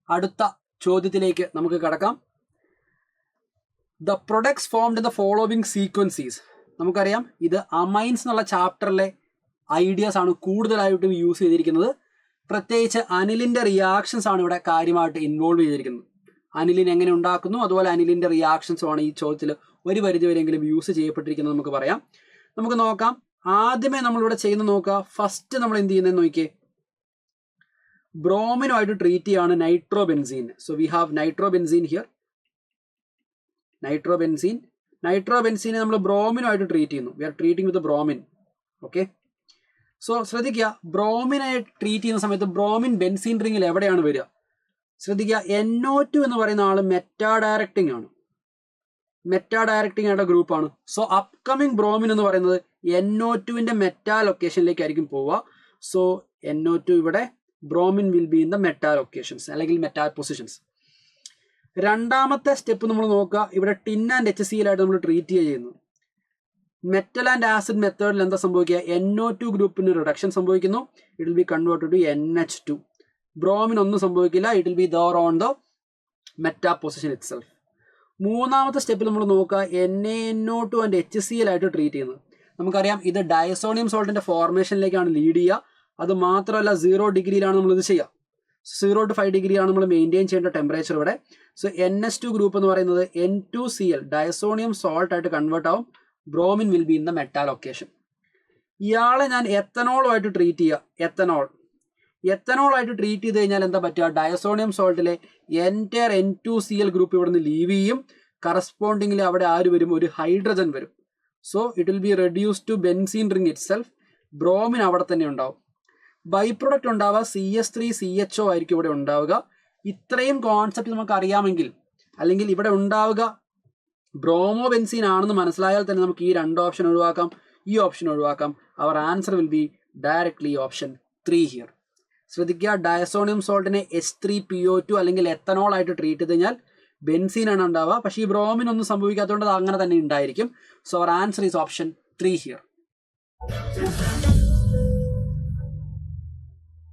അടുത്ത ചോദ്യത്തിലേക്ക് നമുക്ക് കടക്കാം. The products formed in the following sequences. നമുക്കറിയാം ഇത് അമൈൻസ് എന്നുള്ള ചാപ്റ്ററിലെ ഐഡിയാസ് ആണ് കൂടുതലായിട്ടും യൂസ് ചെയ്തിരിക്കുന്നത്. പ്രത്യേകിച്ച് അനിലിൻ്റെ റിയാക്ഷൻസ് ആണ് ഇവിടെ കാര്യമായിട്ട് ഇൻവോൾവ് ചെയ്തിരിക്കുന്നത്. അനിലിൻ എങ്ങനെ ഉണ്ടാക്കുന്നു, അതുപോലെ അനിലിൻ്റെ റിയാക്ഷൻസുമാണ് ഈ ചോദ്യത്തിൽ ഒരു പരിധിവരെയെങ്കിലും യൂസ് ചെയ്യപ്പെട്ടിരിക്കുന്നത് നമുക്ക് പറയാം. നമുക്ക് നോക്കാം. ആദ്യമേ നമ്മളിവിടെ ചെയ്യുന്ന നോക്കുക. ഫസ്റ്റ് നമ്മൾ എന്ത് ചെയ്യുന്നതെന്ന് നോക്കിയേ, ബ്രോമിനുമായിട്ട് ട്രീറ്റ് ചെയ്യാണ് nitrobenzene. So we have nitrobenzene here. നൈട്രോബെൻസീനെ നമ്മൾ ബ്രോമിനുമായിട്ട് ട്രീറ്റ് ചെയ്യുന്നു. We are treating with bromine. Okay, so ശ്രദ്ധിക്കുക, ബ്രോമിനെ ട്രീറ്റ് ചെയ്യുന്ന സമയത്ത് ബ്രോമിൻ ബെൻസീൻ റിങ്ങിൽ എവിടെയാണ് വരിക? ശ്രദ്ധിക്കുക, NO2 എന്ന് പറയുന്ന ആൾ മെറ്റാ ഡയറക്റ്റിംഗ് ആണ്. മെറ്റാ ഡയറക്റ്റിംഗ് ആയിട്ടുള്ള ഗ്രൂപ്പാണ്. സോ അപ്കമിങ് ബ്രോമിൻ എന്ന് പറയുന്നത് NO2വിന്റെ മെറ്റാ ലൊക്കേഷനിലേക്കായിരിക്കും പോവുക. സോ NO2 ഇവിടെ, bromine will be in the meta locations അല്ലെങ്കിൽ മെറ്റാ പൊസിഷൻസ്. രണ്ടാമത്തെ സ്റ്റെപ്പ് നമ്മൾ നോക്കുക. ഇവിടെ ടിൻ ആൻഡ് HCl ആയിട്ട് നമ്മൾ ട്രീറ്റ് ചെയ്യുന്നു. മെറ്റൽ ആൻഡ് ആസിഡ് മെത്തേഡിൽ എന്താ സംഭവിക്കുക? NO2 ഗ്രൂപ്പിന് റിഡക്ഷൻ സംഭവിക്കുന്നു. It will be converted to NH2. Bromine ഒന്നും സംഭവിക്കില്ല. It will be there on the meta position itself. മൂന്നാമത്തെ സ്റ്റെപ്പിൽ നമ്മൾ നോക്കുക, NaNO2 ആൻഡ് HCl ആയിട്ട് ട്രീറ്റ് ചെയ്യുന്നത്. നമുക്കറിയാം ഇത് ഡയസോണിയം സോൾട്ടിന്റെ ഫോർമേഷനിലേക്കാണ് ലീഡ് ചെയ്യുക. അത് മാത്രമല്ല 0 ഡിഗ്രിയിലാണ് നമ്മൾ ഇത് ചെയ്യുക. 0 to 5 ഡിഗ്രിയാണ് നമ്മൾ മെയിൻറ്റെയിൻ ചെയ്യേണ്ട ടെമ്പറേച്ചർ ഇവിടെ. സോ NH2 ഗ്രൂപ്പ് എന്ന് പറയുന്നത് N2Cl ഡയസോണിയം സോൾട്ട് ആയിട്ട് കൺവേർട്ട് ആവും. Bromine will be in the meta location. ഇയാളെ ഞാൻ എത്തനോളുമായിട്ട് ട്രീറ്റ് ചെയ്യുക. എത്തനോളായിട്ട് ട്രീറ്റ് ചെയ്ത് കഴിഞ്ഞാൽ എന്താ പറ്റുക? ഡയസോണിയം സോൾട്ടിലെ എൻറ്റയർ N2Cl ഗ്രൂപ്പ് ഇവിടെ നിന്ന് ലീവ് ചെയ്യും. കറസ്പോണ്ടിങ്ങിൽ അവിടെ ആര് വരും? ഒരു ഹൈഡ്രജൻ വരും. So it will be reduce to benzene ring itself. Bromine അവിടെ തന്നെ ഉണ്ടാവും. ബൈ പ്രൊഡക്റ്റ് ഉണ്ടാവുക CH3CHO ആയിരിക്കും ഇവിടെ ഉണ്ടാവുക. ഇത്രയും കോൺസെപ്റ്റ് നമുക്ക് അറിയാമെങ്കിൽ, അല്ലെങ്കിൽ ഇവിടെ ഉണ്ടാവുക ബ്രോമോ ബെൻസീൻ ആണെന്ന് മനസ്സിലായാൽ തന്നെ നമുക്ക് ഈ 2 ഓപ്ഷൻ ഒഴിവാക്കാം, ഈ ഓപ്ഷൻ ഒഴിവാക്കാം. Our answer will be directly option 3 here. ശ്രദ്ധിക്കുക, ഡയസോണിയം സോൾട്ടിനെ H3PO2 അല്ലെങ്കിൽ എത്തനോൾ ആയിട്ട് ട്രീറ്റ് ചെയ്ത് കഴിഞ്ഞാൽ ബെൻസീൻ ആണ് ഉണ്ടാവുക. പക്ഷേ ഈ ബ്രോമിൻ ഒന്നും സംഭവിക്കാത്തതുകൊണ്ട് അത് അങ്ങനെ തന്നെ ഉണ്ടായിരിക്കും. So our answer is option 3 here.